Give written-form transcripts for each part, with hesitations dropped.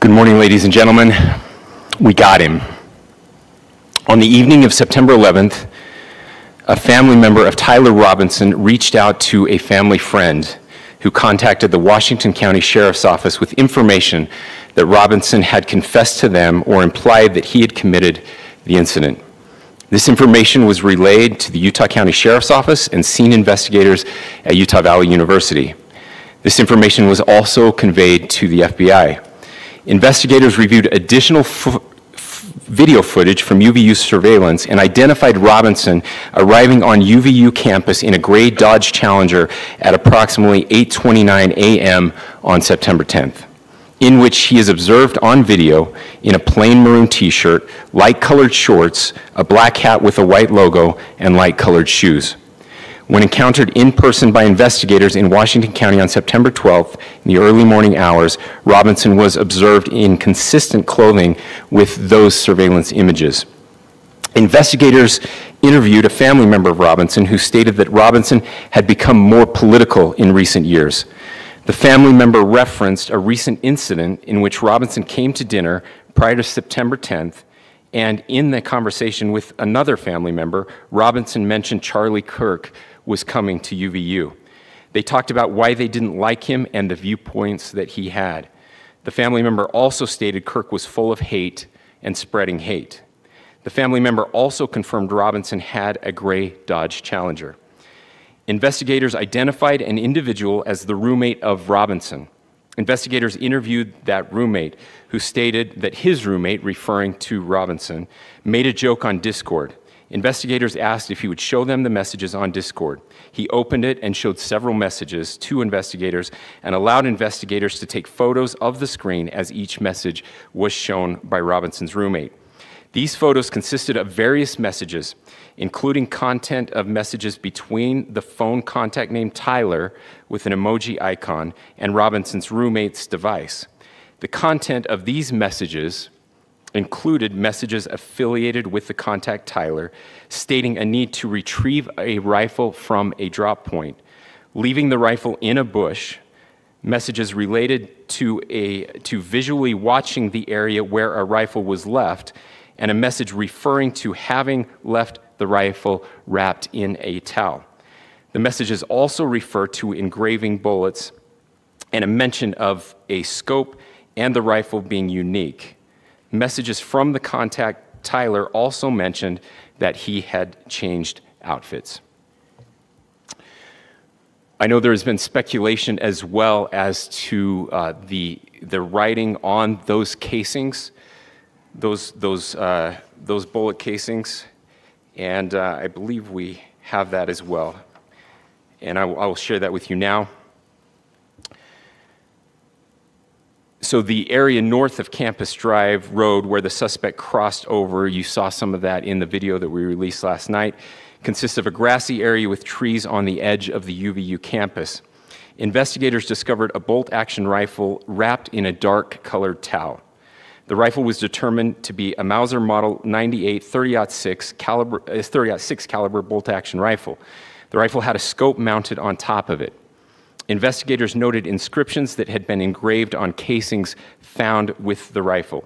Good morning, ladies and gentlemen. We got him. On the evening of September 11th, a family member of Tyler Robinson reached out to a family friend who contacted the Washington County Sheriff's Office with information that Robinson had confessed to them or implied that he had committed the incident. This information was relayed to the Utah County Sheriff's Office and scene investigators at Utah Valley University. This information was also conveyed to the FBI. Investigators reviewed additional video footage from UVU surveillance and identified Robinson arriving on UVU campus in a gray Dodge Challenger at approximately 8:29 a.m. on September 10th, in which he is observed on video in a plain maroon t-shirt, light-colored shorts, a black hat with a white logo, and light-colored shoes. When encountered in person by investigators in Washington County on September 12th, in the early morning hours, Robinson was observed in consistent clothing with those surveillance images. Investigators interviewed a family member of Robinson who stated that Robinson had become more political in recent years. The family member referenced a recent incident in which Robinson came to dinner prior to September 10th, and in the conversation with another family member, Robinson mentioned Charlie Kirk was coming to UVU. They talked about why they didn't like him and the viewpoints that he had. The family member also stated Kirk was full of hate and spreading hate. The family member also confirmed Robinson had a gray Dodge Challenger. Investigators identified an individual as the roommate of Robinson. Investigators interviewed that roommate, who stated that his roommate, referring to Robinson, made a joke on Discord. Investigators asked if he would show them the messages on Discord. He opened it and showed several messages to investigators and allowed investigators to take photos of the screen as each message was shown by Robinson's roommate. These photos consisted of various messages, including content of messages between the phone contact named Tyler with an emoji icon and Robinson's roommate's device. The content of these messages included messages affiliated with the contact Tyler, stating a need to retrieve a rifle from a drop point, leaving the rifle in a bush, messages related to visually watching the area where a rifle was left, and a message referring to having left the rifle wrapped in a towel. The messages also refer to engraving bullets and a mention of a scope and the rifle being unique. Messages from the contact Tyler also mentioned that he had changed outfits. I know there has been speculation as well as to the writing on those casings, those bullet casings, and I believe we have that as well. And I will share that with you now. So the area north of Campus Drive Road where the suspect crossed over, you saw some of that in the video that we released last night, consists of a grassy area with trees on the edge of the UVU campus. Investigators discovered a bolt-action rifle wrapped in a dark-colored towel. The rifle was determined to be a Mauser Model 98 30-06 caliber bolt-action rifle. The rifle had a scope mounted on top of it. Investigators noted inscriptions that had been engraved on casings found with the rifle.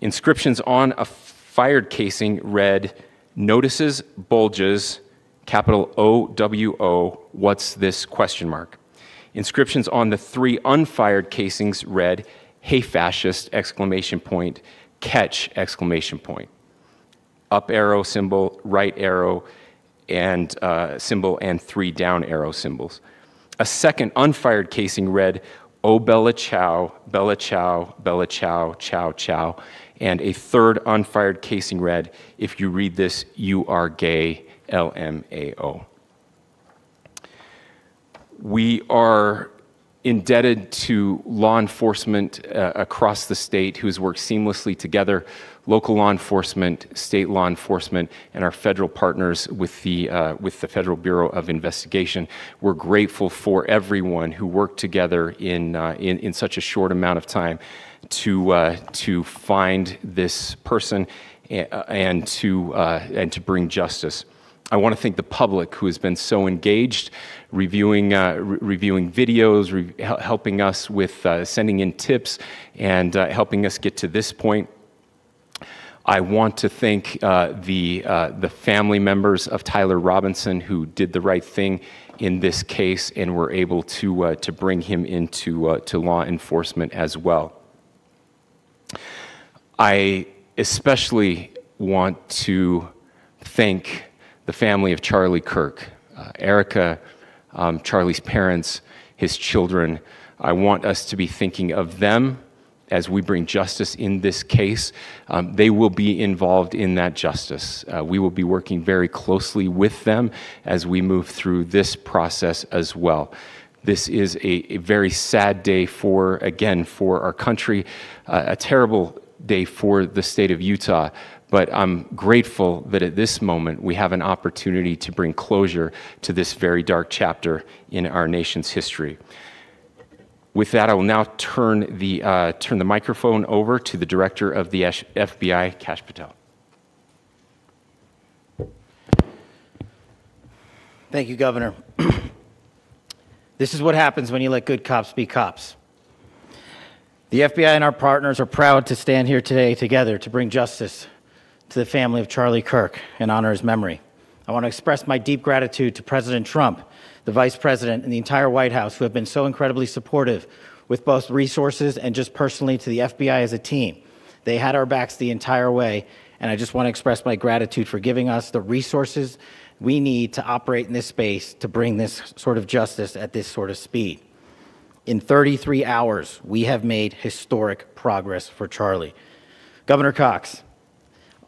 Inscriptions on a fired casing read, "Notices, bulges, capital O-W-O, what's this, question mark." Inscriptions on the 3 unfired casings read, "Hey fascist, exclamation point, catch, exclamation point." Up arrow symbol, right arrow and symbol, and 3 down arrow symbols. A second unfired casing read, "Oh Bella Chow, Bella Chow, Bella Chow, Chow Chow." And a third unfired casing read, "If you read this, you are gay, LMAO." We are indebted to law enforcement across the state who has worked seamlessly together, local law enforcement, state law enforcement, and our federal partners with the Federal Bureau of Investigation. We're grateful for everyone who worked together in such a short amount of time to find this person and to bring justice. I want to thank the public who has been so engaged, reviewing videos, helping us with sending in tips, and helping us get to this point. I want to thank the family members of Tyler Robinson who did the right thing in this case and were able to bring him into to law enforcement as well. I especially want to thank the family of Charlie Kirk, Erica, Charlie's parents, his children. I want us to be thinking of them as we bring justice in this case. They will be involved in that justice. We will be working very closely with them as we move through this process as well. This is a very sad day for our country, a terrible day for the state of Utah, but I'm grateful that at this moment we have an opportunity to bring closure to this very dark chapter in our nation's history. With that, I will now turn the microphone over to the Director of the FBI, Kash Patel. Thank you, Governor. This is what happens when you let good cops be cops. The FBI and our partners are proud to stand here today together to bring justice to the family of Charlie Kirk and honor his memory. I want to express my deep gratitude to President Trump, the Vice President, and the entire White House who have been so incredibly supportive with both resources and just personally to the FBI as a team. They had our backs the entire way, and I just want to express my gratitude for giving us the resources we need to operate in this space to bring this sort of justice at this sort of speed. In 33 hours, we have made historic progress for Charlie. Governor Cox,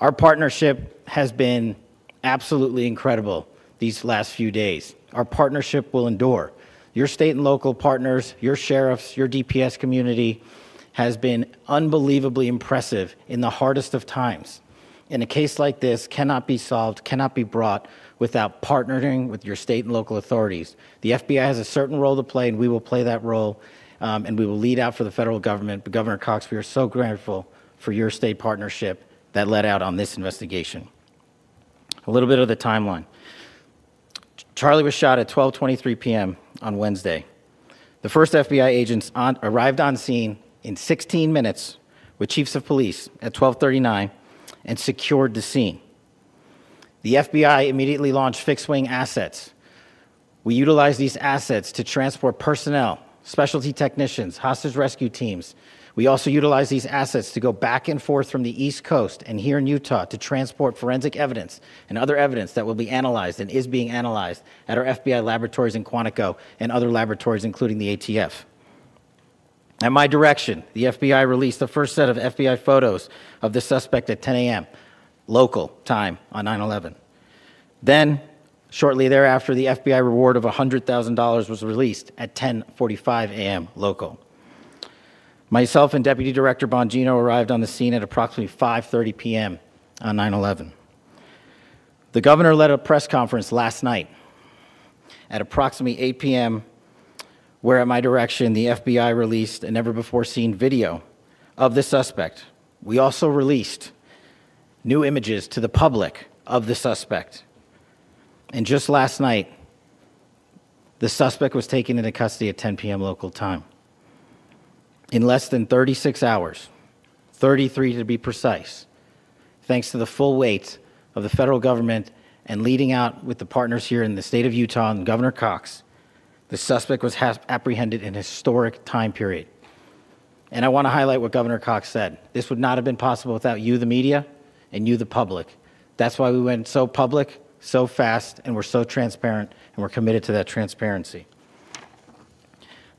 our partnership has been absolutely incredible these last few days. Our partnership will endure. Your state and local partners, your sheriffs, your DPS community has been unbelievably impressive in the hardest of times. And a case like this cannot be solved, cannot be brought without partnering with your state and local authorities. The FBI has a certain role to play, and we will play that role, and we will lead out for the federal government. But Governor Cox, we are so grateful for your state partnership that led out on this investigation. A little bit of the timeline. Charlie was shot at 12:23 p.m. on Wednesday. The first FBI agents arrived on scene in 16 minutes with chiefs of police at 12:39 and secured the scene. The FBI immediately launched fixed-wing assets. We utilized these assets to transport personnel, specialty technicians, hostage rescue teams. We also utilized these assets to go back and forth from the East Coast and here in Utah to transport forensic evidence and other evidence that will be analyzed and is being analyzed at our FBI laboratories in Quantico and other laboratories, including the ATF. At my direction, the FBI released the first set of FBI photos of the suspect at 10 a.m. local time on 9/11. Then, shortly thereafter, the FBI reward of $100,000 was released at 10:45 a.m. local. Myself and Deputy Director Bongino arrived on the scene at approximately 5:30 p.m. on 9/11. The governor led a press conference last night at approximately 8 p.m., where at my direction, the FBI released a never-before-seen video of the suspect. We also released new images to the public of the suspect. And just last night, the suspect was taken into custody at 10 p.m. local time. In less than 36 hours, 33 to be precise, thanks to the full weight of the federal government and leading out with the partners here in the state of Utah and Governor Cox, the suspect was apprehended in a historic time period. And I want to highlight what Governor Cox said. This would not have been possible without you, the media, and you, the public. That's why we went so public, so fast, and we're so transparent, and we're committed to that transparency.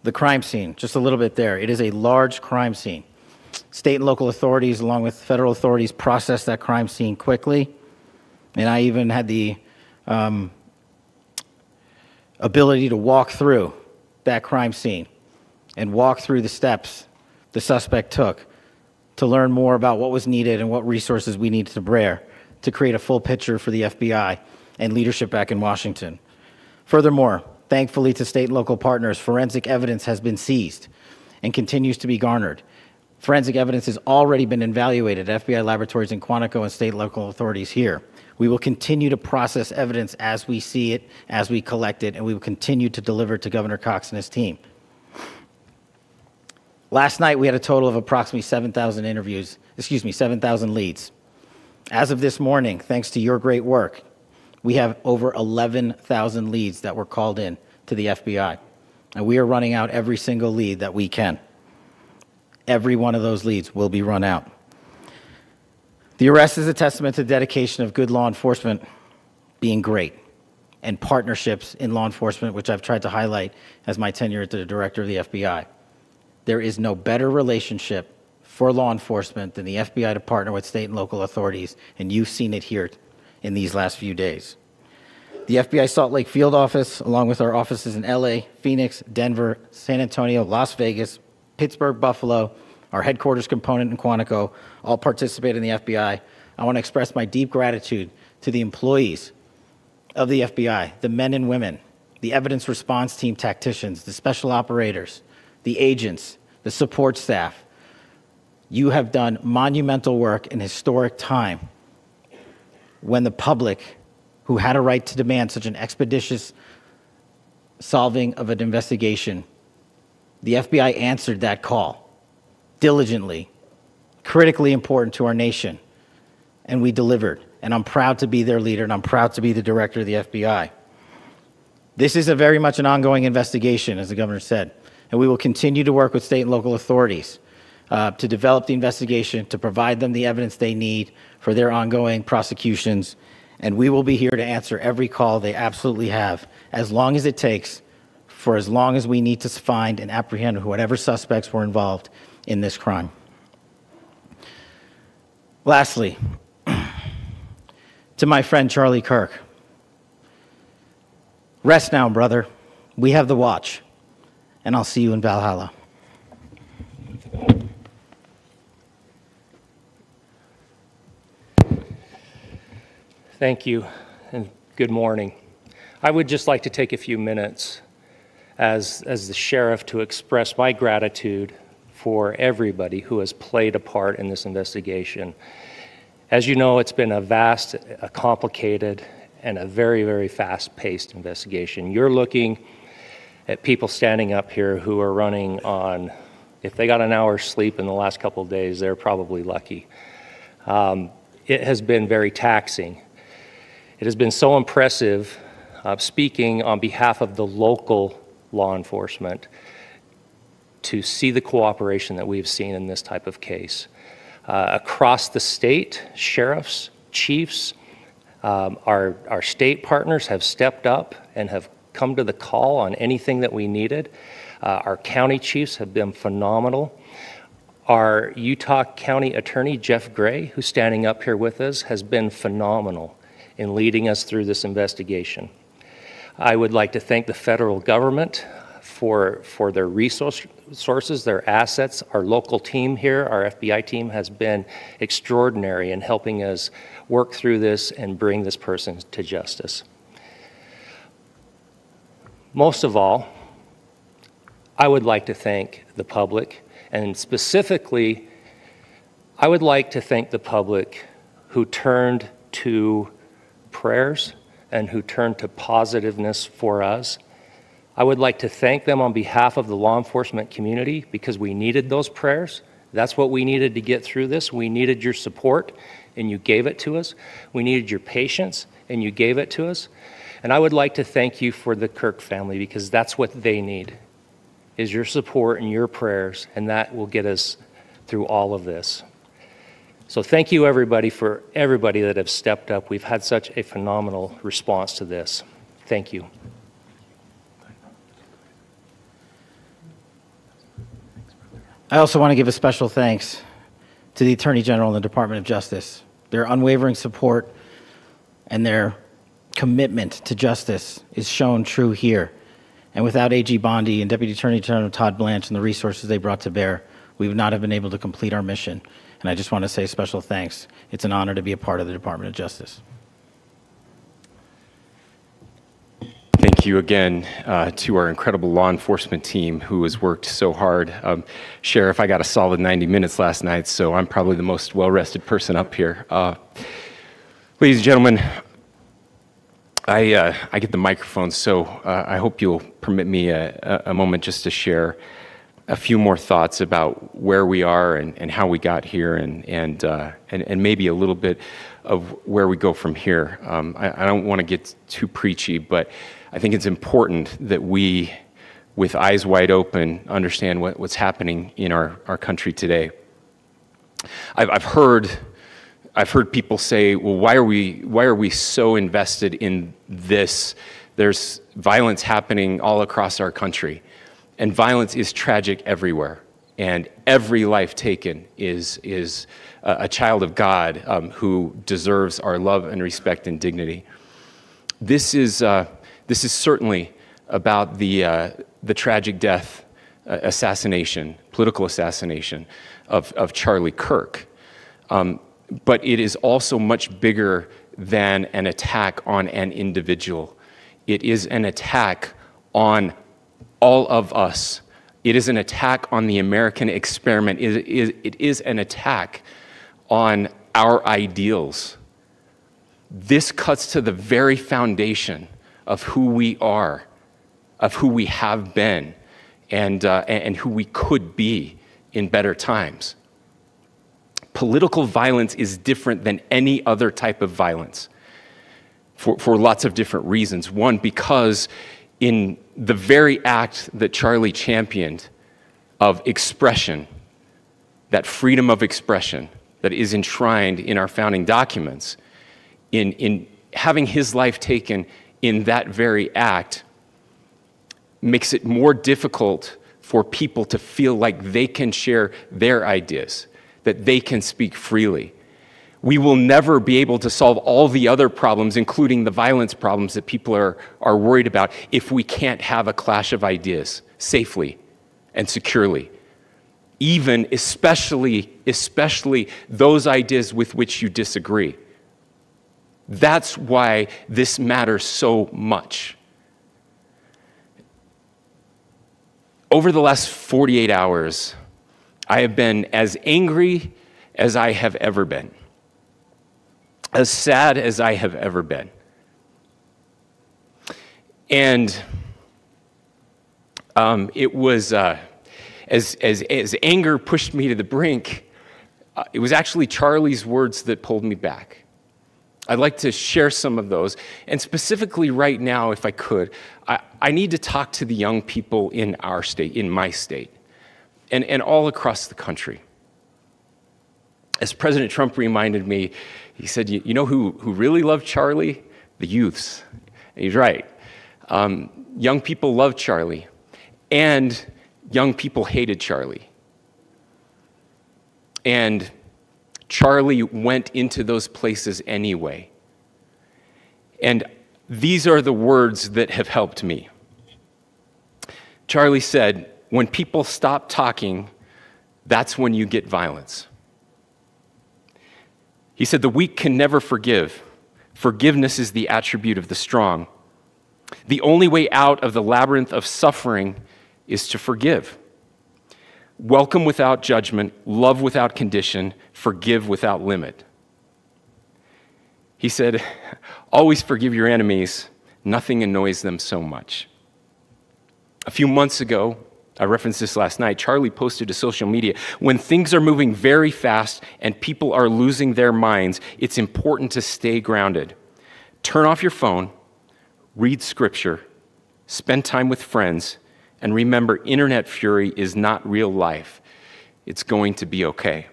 The crime scene, just a little bit there. It is a large crime scene. State and local authorities, along with federal authorities, processed that crime scene quickly. And I even had the ability to walk through that crime scene and walk through the steps the suspect took to learn more about what was needed and what resources we needed to bear to create a full picture for the FBI and leadership back in Washington. Furthermore, thankfully to state and local partners, forensic evidence has been seized and continues to be garnered. Forensic evidence has already been evaluated at FBI laboratories in Quantico and state and local authorities here. We will continue to process evidence as we see it, as we collect it, and we will continue to deliver to Governor Cox and his team. Last night, we had a total of approximately 7,000 leads. As of this morning, thanks to your great work, we have over 11,000 leads that were called in to the FBI. And we are running out every single lead that we can. Every one of those leads will be run out. The arrest is a testament to the dedication of good law enforcement being great, and partnerships in law enforcement, which I've tried to highlight as my tenure as the director of the FBI. There is no better relationship for law enforcement than the FBI to partner with state and local authorities, and you've seen it here in these last few days. The FBI Salt Lake field office, along with our offices in LA, Phoenix, Denver, San Antonio, Las Vegas, Pittsburgh, Buffalo, our headquarters component in Quantico, all participate in the FBI. I want to express my deep gratitude to the employees of the FBI, the men and women, the evidence response team tacticians, the special operators, the agents, the support staff. You have done monumental work in historic time when the public, who had a right to demand such an expeditious solving of an investigation, the FBI answered that call diligently, critically important to our nation, and we delivered. And I'm proud to be their leader, and I'm proud to be the director of the FBI. This is very much an ongoing investigation, as the governor said, and we will continue to work with state and local authorities to develop the investigation, to provide them the evidence they need for their ongoing prosecutions, and we will be here to answer every call they absolutely have, as long as it takes, for as long as we need to find and apprehend whatever suspects were involved in this crime. Lastly, to my friend Charlie Kirk, rest now, brother. We have the watch, and I'll see you in Valhalla. Thank you, and good morning. I would just like to take a few minutes as the sheriff to express my gratitude for everybody who has played a part in this investigation. As you know, it's been a vast, a complicated, and a very, very fast-paced investigation. You're looking at people standing up here who are running on, if they got an hour's sleep in the last couple of days, they're probably lucky. It has been very taxing. It has been so impressive, speaking on behalf of the local law enforcement, to see the cooperation that we've seen in this type of case. Across the state, sheriffs, chiefs, our state partners have stepped up and have come to the call on anything that we needed. Our county chiefs have been phenomenal. Our Utah County Attorney, Jeff Gray, who's standing up here with us, has been phenomenal in leading us through this investigation. I would like to thank the federal government for their resources, their assets. Our local team here, our FBI team, has been extraordinary in helping us work through this and bring this person to justice. Most of all, I would like to thank the public, and specifically, I would like to thank the public who turned to prayers and who turned to positiveness for us. I would like to thank them on behalf of the law enforcement community, because we needed those prayers. That's what we needed to get through this. We needed your support, and you gave it to us. We needed your patience, and you gave it to us. And I would like to thank you for the Kirk family, because that's what they need, is your support and your prayers, and that will get us through all of this. So thank you, everybody, for everybody that have stepped up. We've had such a phenomenal response to this. Thank you. I also want to give a special thanks to the Attorney General and the Department of Justice. Their unwavering support and their commitment to justice is shown true here. And without AG Bondi and Deputy Attorney General Todd Blanche and the resources they brought to bear, we would not have been able to complete our mission. And I just want to say special thanks. It's an honor to be a part of the Department of Justice. Thank you again to our incredible law enforcement team who has worked so hard. Sheriff, I got a solid 90 minutes last night, so I'm probably the most well-rested person up here. Ladies and gentlemen, I get the microphone, so I hope you'll permit me a moment just to share a few more thoughts about where we are and how we got here, and maybe a little bit of where we go from here. I don't want to get too preachy, but I think it's important that we, with eyes wide open, understand what's happening in our country today. I've heard people say, well, why are we so invested in this? There's violence happening all across our country, and violence is tragic everywhere, and every life taken is a child of God who deserves our love and respect and dignity. This is certainly about the tragic death, political assassination of Charlie Kirk. But it is also much bigger than an attack on an individual. It is an attack on all of us. It is an attack on the American experiment. It is an attack on our ideals. This cuts to the very foundation of who we are, of who we have been, and who we could be in better times. Political violence is different than any other type of violence for lots of different reasons. One, because in the very act that Charlie championed of expression, that freedom of expression that is enshrined in our founding documents, in having his life taken in that very act, makes it more difficult for people to feel like they can share their ideas, that they can speak freely. We will never be able to solve all the other problems, including the violence problems that people are worried about, if we can't have a clash of ideas safely and securely. Especially those ideas with which you disagree. That's why this matters so much. Over the last 48 hours, I have been as angry as I have ever been, as sad as I have ever been. And it was, as anger pushed me to the brink, it was actually Charlie's words that pulled me back. I'd like to share some of those. And specifically right now, if I could, I need to talk to the young people in our state, in my state, and all across the country. As President Trump reminded me, he said, you know who really loved Charlie? The youths. And he's right. Young people loved Charlie, and young people hated Charlie. And Charlie went into those places anyway. And these are the words that have helped me. Charlie said, when people stop talking, that's when you get violence. He said, the weak can never forgive. Forgiveness is the attribute of the strong. The only way out of the labyrinth of suffering is to forgive. Welcome without judgment, love without condition, forgive without limit. He said, always forgive your enemies. Nothing annoys them so much. A few months ago, I referenced this last night, Charlie posted to social media, when things are moving very fast and people are losing their minds, it's important to stay grounded. Turn off your phone, read scripture, spend time with friends, and remember, internet fury is not real life. It's going to be okay.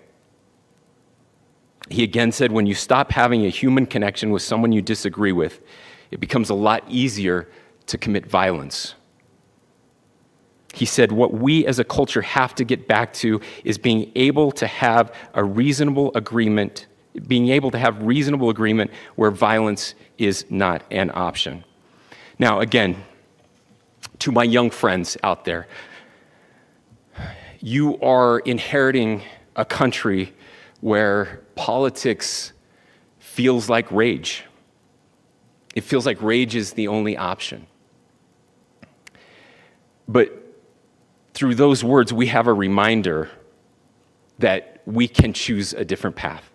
He again said, when you stop having a human connection with someone you disagree with, it becomes a lot easier to commit violence. He said, what we as a culture have to get back to is being able to have a reasonable agreement, where violence is not an option. Now, again, to my young friends out there, you are inheriting a country where politics feels like rage. It feels like rage is the only option. But through those words, we have a reminder that we can choose a different path.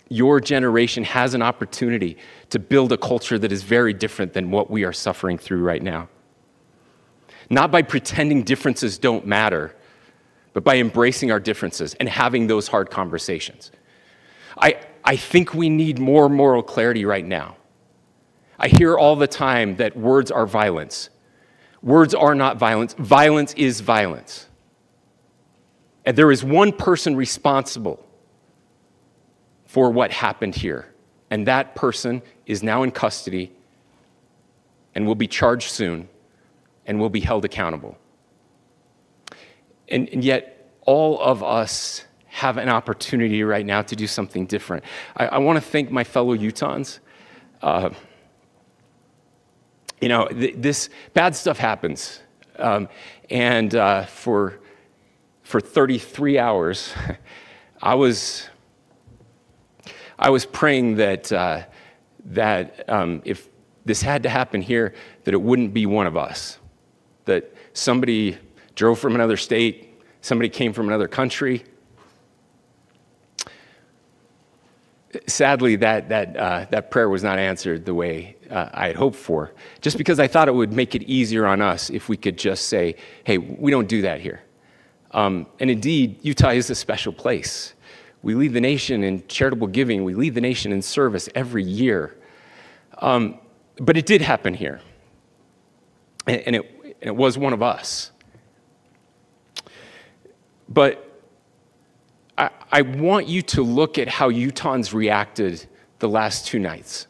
Your generation has an opportunity to build a culture that is very different than what we are suffering through right now. Not by pretending differences don't matter, but by embracing our differences and having those hard conversations. I think we need more moral clarity right now. I hear all the time that words are violence. Words are not violence. Violence is violence. And there is one person responsible for what happened here. And that person is now in custody and will be charged soon and will be held accountable. And yet, all of us have an opportunity right now to do something different. I want to thank my fellow Utahns. This bad stuff happens. For 33 hours, I was praying that if this had to happen here, that it wouldn't be one of us. That somebody drove from another state, somebody came from another country. Sadly, that prayer was not answered the way I had hoped for, just because I thought it would make it easier on us if we could just say, hey, we don't do that here. And indeed, Utah is a special place. We lead the nation in charitable giving. We lead the nation in service every year. But it did happen here. And it was one of us. But I want you to look at how Utahns reacted the last 2 nights.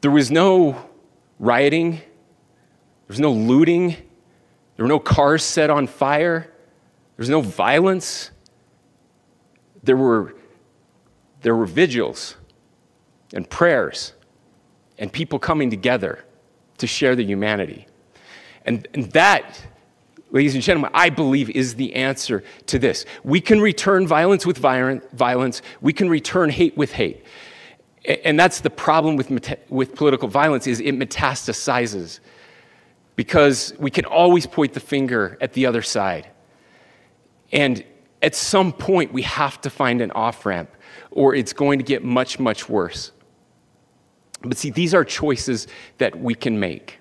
There was no rioting. There was no looting. There were no cars set on fire. There was no violence. There were vigils and prayers and people coming together to share the humanity. And that, ladies and gentlemen, I believe is the answer to this. We can return violence with violence. We can return hate with hate. And that's the problem with political violence, is it metastasizes. Because we can always point the finger at the other side. And at some point, we have to find an off-ramp, or it's going to get much, much worse. But see, these are choices that we can make.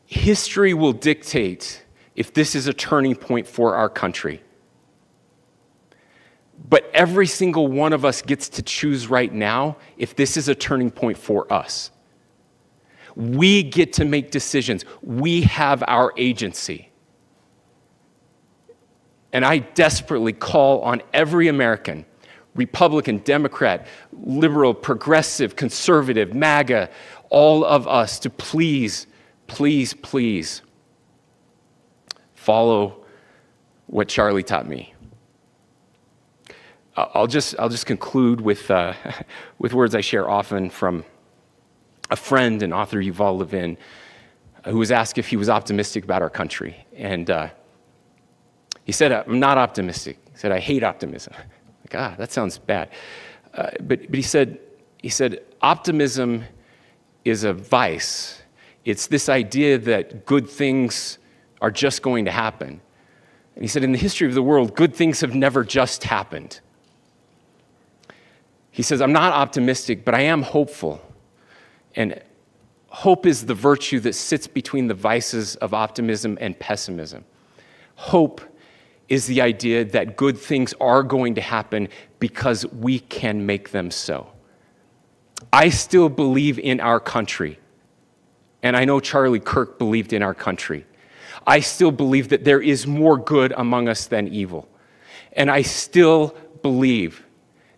History will dictate if this is a turning point for our country. But every single one of us gets to choose right now if this is a turning point for us. We get to make decisions. We have our agency. And I desperately call on every American, Republican, Democrat, liberal, progressive, conservative, MAGA, all of us to please, please, please follow what Charlie taught me. I'll just conclude with words I share often from a friend and author, Yuval Levin, who was asked if he was optimistic about our country. And he said, I'm not optimistic. He said, I hate optimism. Like, that sounds bad. But he said, optimism is a vice. It's this idea that good things are just going to happen. And he said, in the history of the world, good things have never just happened. He says, I'm not optimistic, but I am hopeful. And hope is the virtue that sits between the vices of optimism and pessimism. Hope is the idea that good things are going to happen because we can make them so. I still believe in our country. And I know Charlie Kirk believed in our country. I still believe that there is more good among us than evil. And I still believe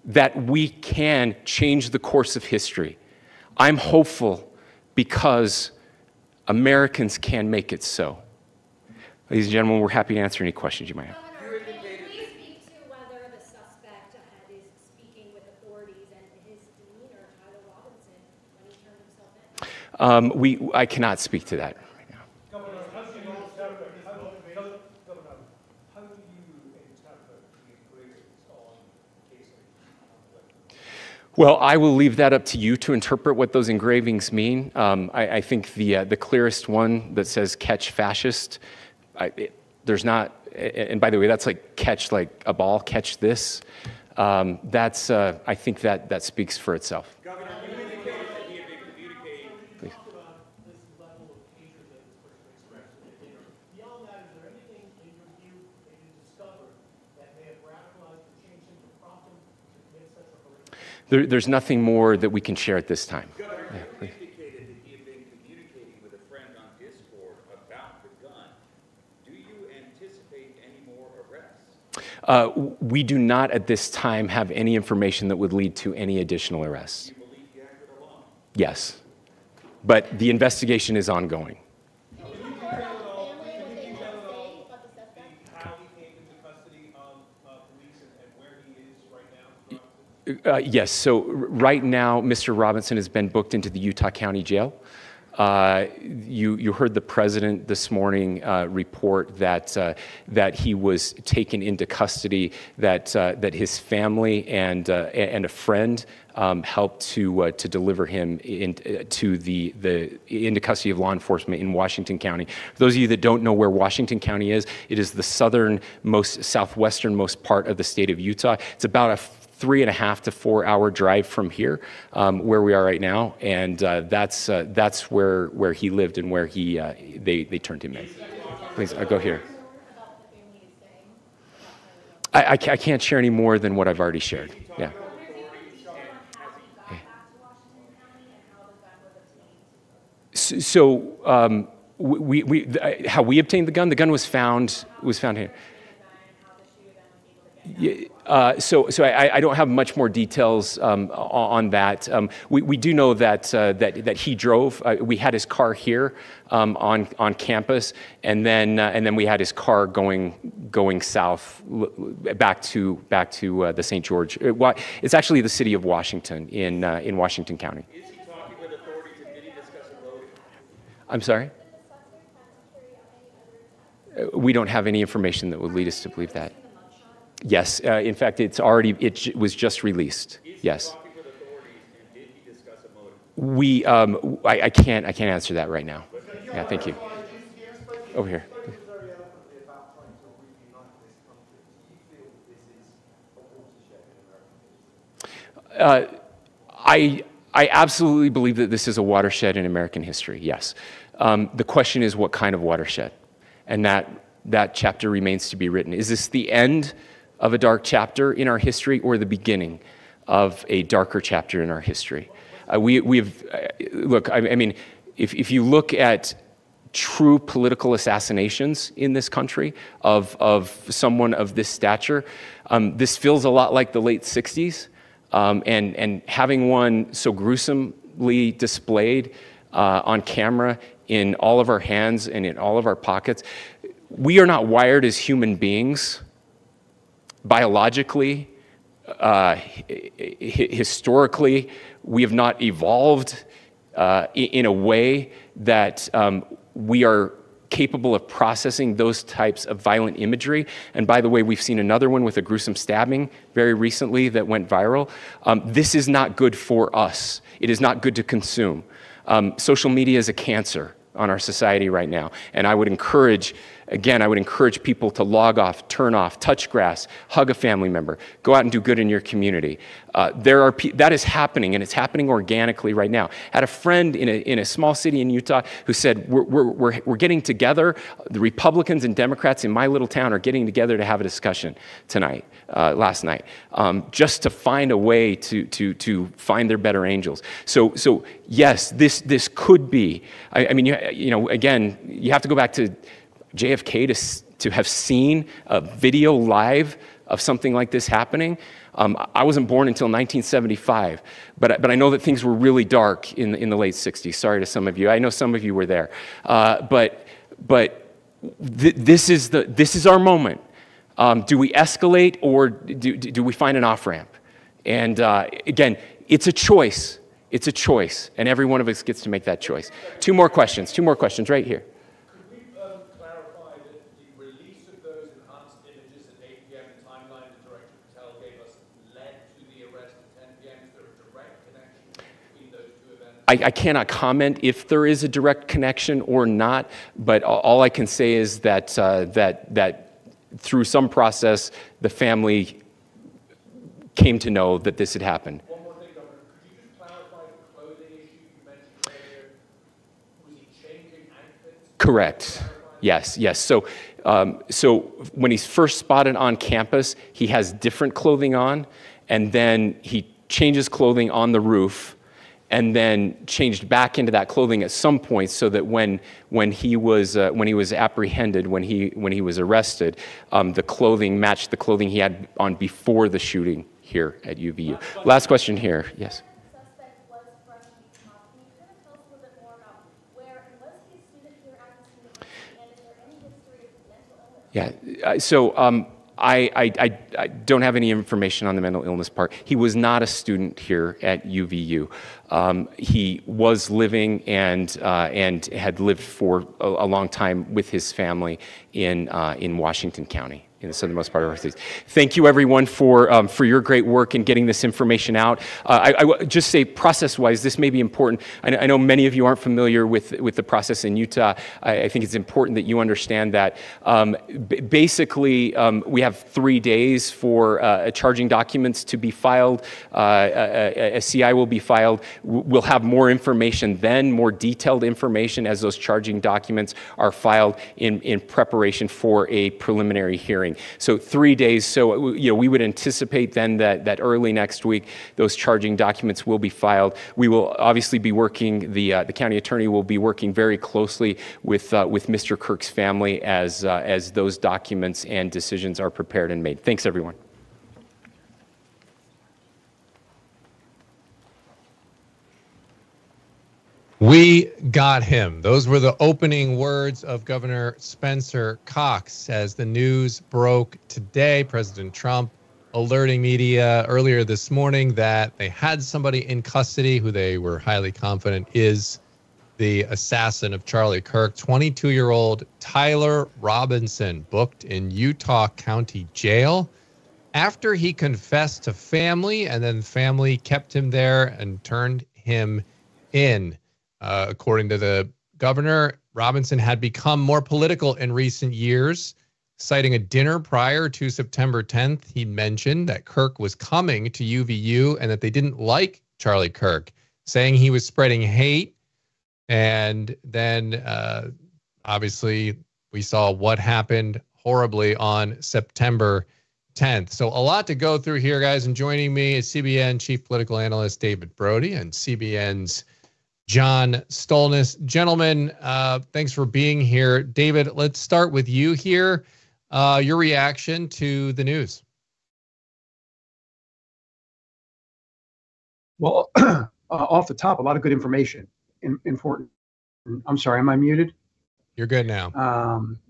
that we can change the course of history. I'm hopeful because Americans can make it so. Ladies and gentlemen, we're happy to answer any questions you might have. Governor, can you speak to whether the suspect is speaking with authorities and his demeanor, Tyler Robinson, when he turned himself in? I cannot speak to that right now. Governor, how do you interpret the engravings on casing? Well, I will leave that up to you to interpret what those engravings mean. I think the clearest one that says "Catch Fascist," There's not, and by the way, that's like catch like a ball, catch this. That's, I think that speaks for itself. Governor, you indicated that he had been communicating. Please. Talked about this level of hatred that this person expressed in their dinner. Beyond that, is there anything in your view that you discovered that may have radicalized or changed him to prompt him to commit such a horrific? There's nothing more that we can share at this time. Governor, Yeah, you indicated that he had been communicating with a friend on Discord about the gun. Do you anticipate any more arrests? We do not at this time have any information that would lead to any additional arrests. Do you believe he acted alone? Yes, but the investigation is ongoing. How he came into custody of police and where he is right now? Yes, so right now, Mr. Robinson has been booked into the Utah County Jail. You heard the president this morning report that he was taken into custody, that his family and a friend helped to deliver him into custody of law enforcement in Washington County. For those of you that don't know where Washington County is, it is the southwesternmost part of the state of Utah. It's about a 3.5 to 4 hour drive from here, where we are right now, and that's where he lived and where they turned him in. Please, I'll go here. I can't share any more than what I've already shared. Yeah. So how we obtained the gun? The gun was found here. So I don't have much more details on that. We do know that he drove. We had his car here on campus, and then we had his car going south back to the St. George. It's actually the city of Washington in Washington County. Is he talking with authorities and did he discuss a loading? I'm sorry? We don't have any information that would lead us to believe that. Yes, in fact, it was just released. Yes. Talking with authorities and did he discuss a motive? I can't answer that right now. Yeah, thank you. Over here. I absolutely believe that this is a watershed in American history, yes. The question is what kind of watershed? And that chapter remains to be written. Is this the end of a dark chapter in our history or the beginning of a darker chapter in our history? Look, I mean, if you look at true political assassinations in this country of someone of this stature, this feels a lot like the late 60s. And having one so gruesomely displayed on camera in all of our hands and in all of our pockets, we are not wired as human beings biologically, historically. We have not evolved in a way that we are capable of processing those types of violent imagery. And by the way, we've seen another one with a gruesome stabbing very recently that went viral. This is not good for us. It is not good to consume. Social media is a cancer on our society right now. And I would encourage people to log off, turn off, touch grass, hug a family member, go out and do good in your community. That is happening, and it's happening organically right now. I had a friend in a small city in Utah who said, we're getting together, the Republicans and Democrats in my little town are getting together to have a discussion last night, just to find a way to find their better angels. So yes, this could be, I mean, again, you have to go back to JFK to have seen a video live of something like this happening. I wasn't born until 1975, but I know that things were really dark in the late 60s. Sorry to some of you. I know some of you were there. But this is our moment. Do we escalate or do we find an off-ramp? And again, it's a choice. It's a choice, and every one of us gets to make that choice. Two more questions right here. Could we clarify that the release of those enhanced images at 8 p.m. the timeline that Director Patel gave us led to the arrest at 10 p.m.? Is there a direct connection between those two events? I cannot comment if there is a direct connection or not, but all I can say is that, that through some process, the family came to know that this had happened. One more thing, Governor. Could you just clarify the clothing issue you mentioned earlier? Was he changing outfits? Correct. Yes, yes. So, so when he's first spotted on campus, he has different clothing on, and then he changes clothing on the roof, and then changed back into that clothing at some point, so that when he was apprehended, when he was arrested, the clothing matched the clothing he had on before the shooting here at UVU. Last question here. Yes. Suspect was from Utah. Can you kind of tell us a little bit more about where, and was he a student here at this university, and is there any history of mental illness? Yeah. So I don't have any information on the mental illness part. He was not a student here at UVU. He was living and had lived for a long time with his family in Washington County, in the southernmost part of our state. Thank you, everyone, for your great work in getting this information out. I would just say, process-wise, this may be important. I know many of you aren't familiar with the process in Utah. I think it's important that you understand that. Basically, we have 3 days for charging documents to be filed. A CI will be filed. We'll have more information then, more detailed information as those charging documents are filed in preparation for a preliminary hearing. So 3 days. So we would anticipate then that early next week those charging documents will be filed. We will obviously be working. The county attorney will be working very closely with Mr. Kirk's family as those documents and decisions are prepared and made. Thanks, everyone. We got him. Those were the opening words of Governor Spencer Cox as the news broke today. President Trump alerting media earlier this morning that they had somebody in custody who they were highly confident is the assassin of Charlie Kirk. 22-year-old Tyler Robinson booked in Utah County Jail after he confessed to family, and then family kept him there and turned him in. According to the governor, Robinson had become more political in recent years, citing a dinner prior to September 10th. He mentioned that Kirk was coming to UVU and that they didn't like Charlie Kirk, saying he was spreading hate. And then obviously we saw what happened horribly on September 10th. So a lot to go through here, guys. And joining me is CBN Chief Political Analyst David Brody and CBN's John Stolnis. Gentlemen, thanks for being here. David, let's start with you here. Your reaction to the news. Well, off the top, a lot of good information. Important. I'm sorry, am I muted? You're good now.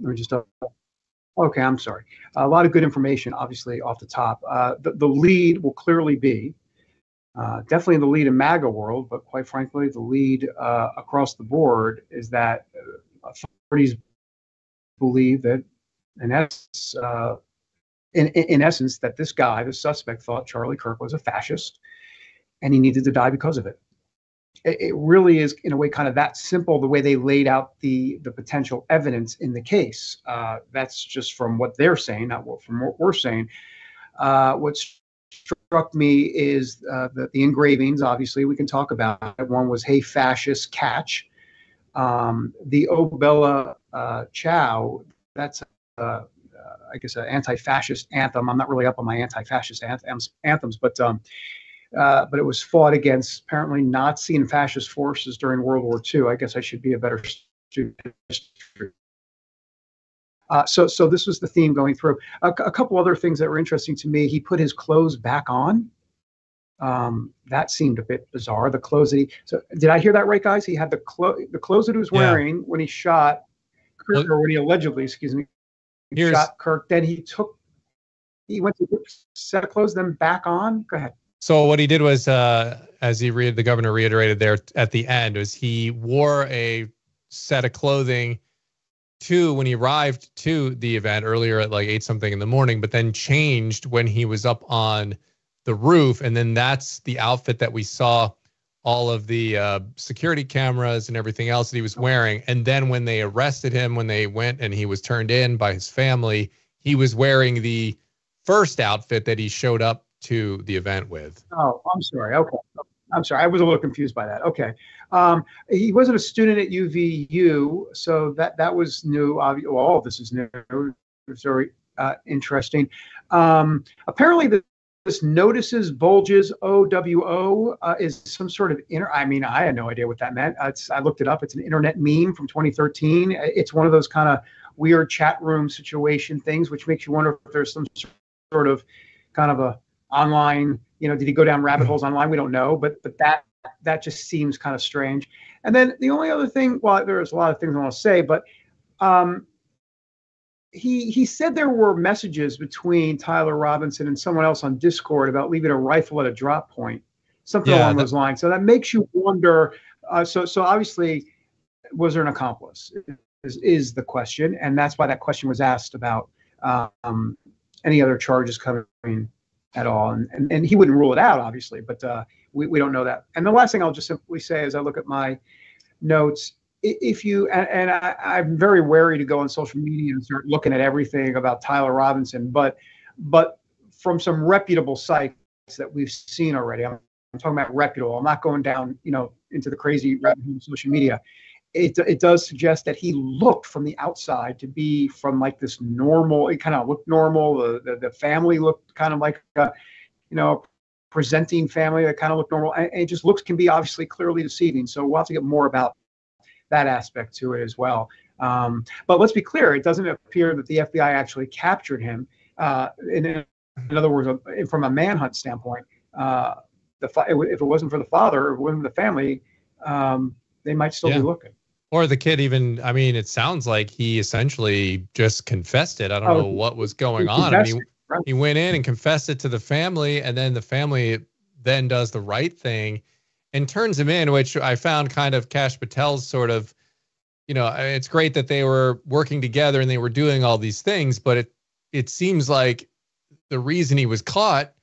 Let me just. Okay, I'm sorry. A lot of good information, obviously, off the top. The lead will clearly be definitely the lead in MAGA world, but quite frankly, the lead across the board is that authorities believe that, in essence, that this guy, the suspect, thought Charlie Kirk was a fascist, and he needed to die because of it. It really is, in a way, kind of that simple, the way they laid out the potential evidence in the case. That's just from what they're saying, not from what we're saying. What struck me is the engravings. Obviously, we can talk about it. One was "Hey Fascist, Catch." The O Bella Ciao, that's I guess an anti-fascist anthem. I'm not really up on my anti-fascist anthems, but it was fought against apparently Nazi and fascist forces during World War II. I guess I should be a better student of history. So this was the theme going through. A couple other things that were interesting to me. He put his clothes back on. That seemed a bit bizarre. The clothes that so did I hear that right, guys? He had the clothes that he was wearing when he shot Kirk, or when he allegedly, shot Kirk. Then he went to a set of clothes, then back on. Go ahead. So what he did was, as the governor reiterated there at the end, was he wore a set of clothing when he arrived to the event earlier at like 8 something in the morning, but then changed when he was up on the roof. And then that's the outfit that we saw all of the security cameras and everything else that he was wearing. And then when they arrested him, when they went and he was turned in by his family, he was wearing the first outfit that he showed up to the event with. Oh, I'm sorry. Okay. I'm sorry. I was a little confused by that. Okay. He wasn't a student at UVU, so that was new. Well, all of this is new. It's very interesting. Apparently, this notices bulges OWO is some sort of I had no idea what that meant. I looked it up. It's an internet meme from 2013. It's one of those kind of weird chat room situation things, which makes you wonder if there's some sort of kind of a online, did he go down rabbit holes online? We don't know, but that just seems kind of strange. And then the only other thing, well, there's a lot of things I want to say, but he said there were messages between Tyler Robinson and someone else on Discord about leaving a rifle at a drop point, something along those lines. So that makes you wonder. So obviously, was there an accomplice? Is the question, and that's why that question was asked about any other charges coming at all, and he wouldn't rule it out, obviously, but we don't know that. And the last thing I'll just simply say as I look at my notes, if you I'm very wary to go on social media and start looking at everything about Tyler Robinson, but from some reputable sites that we've seen already, I'm talking about reputable. I'm not going down, into the crazy social media. It does suggest that he looked from the outside to be from like this normal. It kind of looked normal. The family looked kind of like presenting family that kind of looked normal. And it just can be obviously clearly deceiving. So we'll have to get more about that aspect to it as well. But let's be clear, it doesn't appear that the FBI actually captured him. In other words, from a manhunt standpoint, if it wasn't for the father, or it wasn't the family, they might still be looking. Or the kid even, it sounds like he essentially just confessed it. I don't know what was going on. He went in and confessed it to the family, and then the family then does the right thing and turns him in, which I found kind of Kash Patel's sort of, it's great that they were working together and they were doing all these things, but it seems like the reason he was caught,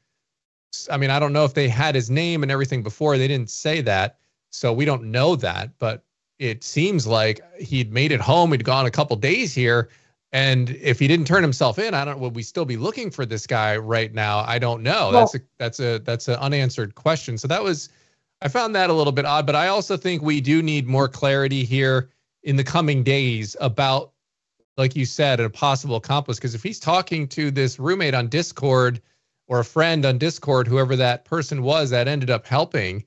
I don't know if they had his name and everything before. They didn't say that, so we don't know that, but it seems like he'd made it home. He'd gone a couple days here. And if he didn't turn himself in, would we still be looking for this guy right now? I don't know. Well, that's an unanswered question. So I found that a little bit odd, but I also think we do need more clarity here in the coming days about, like you said, a possible accomplice. Because if he's talking to this roommate on Discord or a friend on Discord, whoever that person was that ended up helping,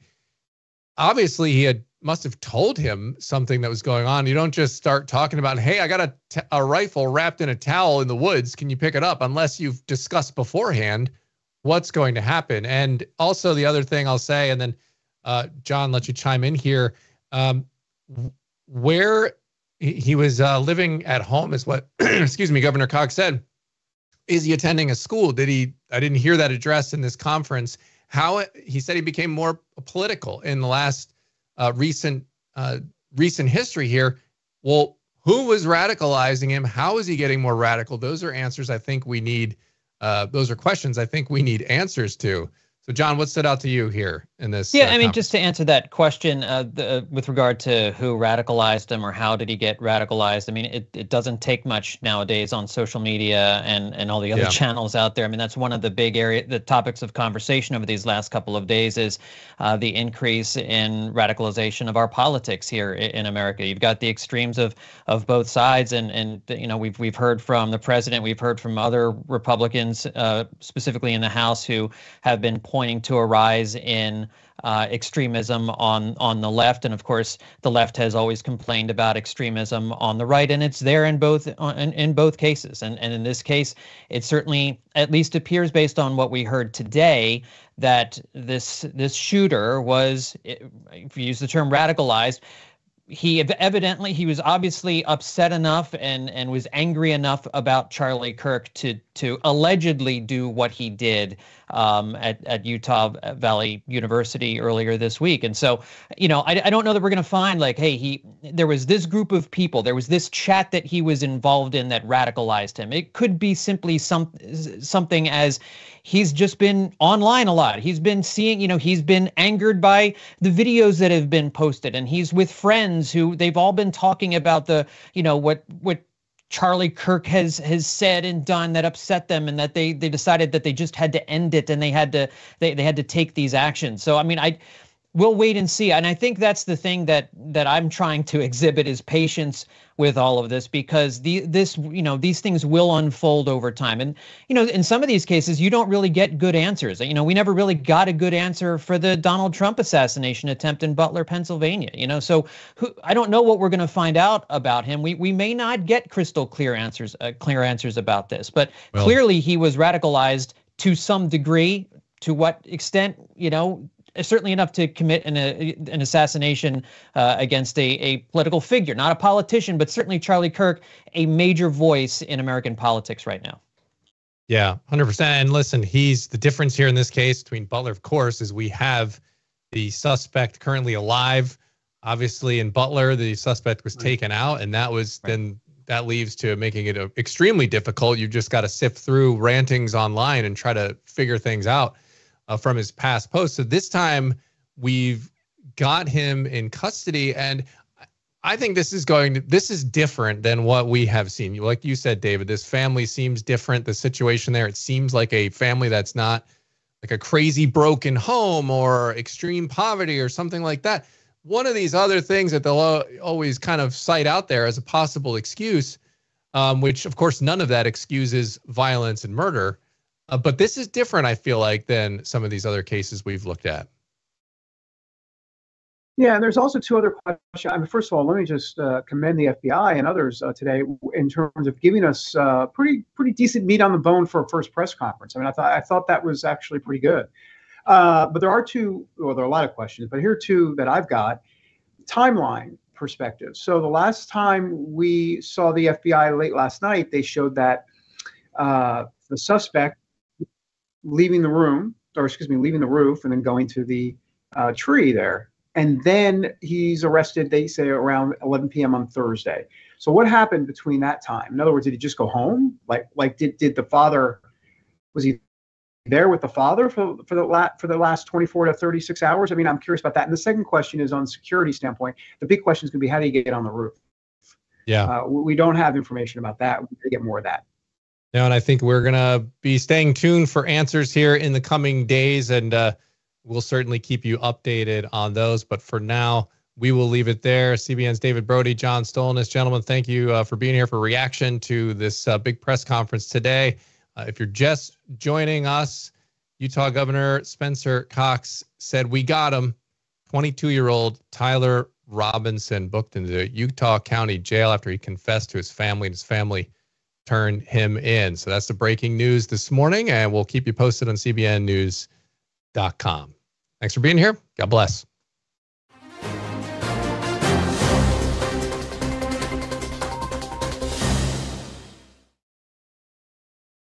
obviously he must have told him something that was going on. You don't just start talking about, hey, I got a rifle wrapped in a towel in the woods. Can you pick it up? Unless you've discussed beforehand what's going to happen. And also the other thing I'll say, and then John, let you chime in here, where he was living at home is what, excuse me, Governor Cox said. Is he attending a school? I didn't hear that addressed in this conference. He said he became more political in the last recent history here. Well, who was radicalizing him? How is he getting more radical? Those are answers I think we need. Those are questions I think we need answers to. So, John, what stood out to you here in this? Yeah, just to answer that question with regard to who radicalized him or how did he get radicalized, it doesn't take much nowadays on social media and all the other channels out there. That's one of the big the topics of conversation over these last couple of days is the increase in radicalization of our politics here in America. You've got the extremes of both sides, and we've heard from the president, we've heard from other Republicans, specifically in the House, who have been pointing to a rise in extremism on the left, and of course the left has always complained about extremism on the right, and it's there in both cases. And in this case, it certainly at least appears, based on what we heard today, that this shooter was, if you use the term radicalized, he was obviously upset enough and was angry enough about Charlie Kirk to to allegedly do what he did at Utah Valley University earlier this week. And so, I don't know that we're going to find like, hey, there was this group of people, there was this chat that he was involved in that radicalized him. It could be simply something as he's just been online a lot. He's been seeing, he's been angered by the videos that have been posted, and he's with friends who they've all been talking about what Charlie Kirk has said and done that upset them, and that they decided that they just had to end it, and they had to take these actions. So we'll wait and see. And I think that's the thing that I'm trying to exhibit is patience with all of this, because these things will unfold over time. And, in some of these cases, you don't really get good answers. We never really got a good answer for the Donald Trump assassination attempt in Butler, Pennsylvania, so I don't know what we're going to find out about him. We may not get crystal clear answers about this, but clearly he was radicalized to some degree. To what extent, certainly enough to commit an assassination against a political figure, not a politician, but certainly Charlie Kirk, a major voice in American politics right now. Yeah, 100%. And listen, the difference here in this case between Butler, of course, is we have the suspect currently alive. Obviously, in Butler, the suspect was taken out, and that was then that leaves to making it extremely difficult. You've just got to sift through rantings online and try to figure things out from his past posts. So this time we've got him in custody, and I think this is different than what we have seen. Like you said, David, this family seems different. The situation there, it seems like a family that's not like a crazy broken home or extreme poverty or something like that. One of these other things that they'll always kind of cite out there as a possible excuse, which of course none of that excuses violence and murder. But this is different, I feel like, than some of these other cases we've looked at. Yeah, and there's also two other questions. I mean, first of all, let me just commend the FBI and others today in terms of giving us pretty decent meat on the bone for a first press conference. I mean, I thought that was actually pretty good. But there are there are a lot of questions, but here are two that I've got. Timeline perspective. So the last time we saw the FBI late last night, they showed that the suspect leaving the roof and then going to the tree there. And then he's arrested, they say, around 11 p.m. on Thursday. So what happened between that time? In other words, did he just go home? Like did the father, was he there with the father for the last 24 to 36 hours? I mean, I'm curious about that. And the second question is on security standpoint. The big question is going to be, how do you get on the roof? Yeah. We don't have information about that. We're going to get more of that. Yeah, and I think we're going to be staying tuned for answers here in the coming days, and we'll certainly keep you updated on those. But for now, we will leave it there. CBN's David Brody, John Stolnis. Gentlemen, thank you for being here for reaction to this big press conference today. If you're just joining us, Utah Governor Spencer Cox said we got him. 22-year-old Tyler Robinson booked into Utah County Jail after he confessed to his family, and his family turned him in. So that's the breaking news this morning, and we'll keep you posted on cbnnews.com. Thanks for being here. God bless.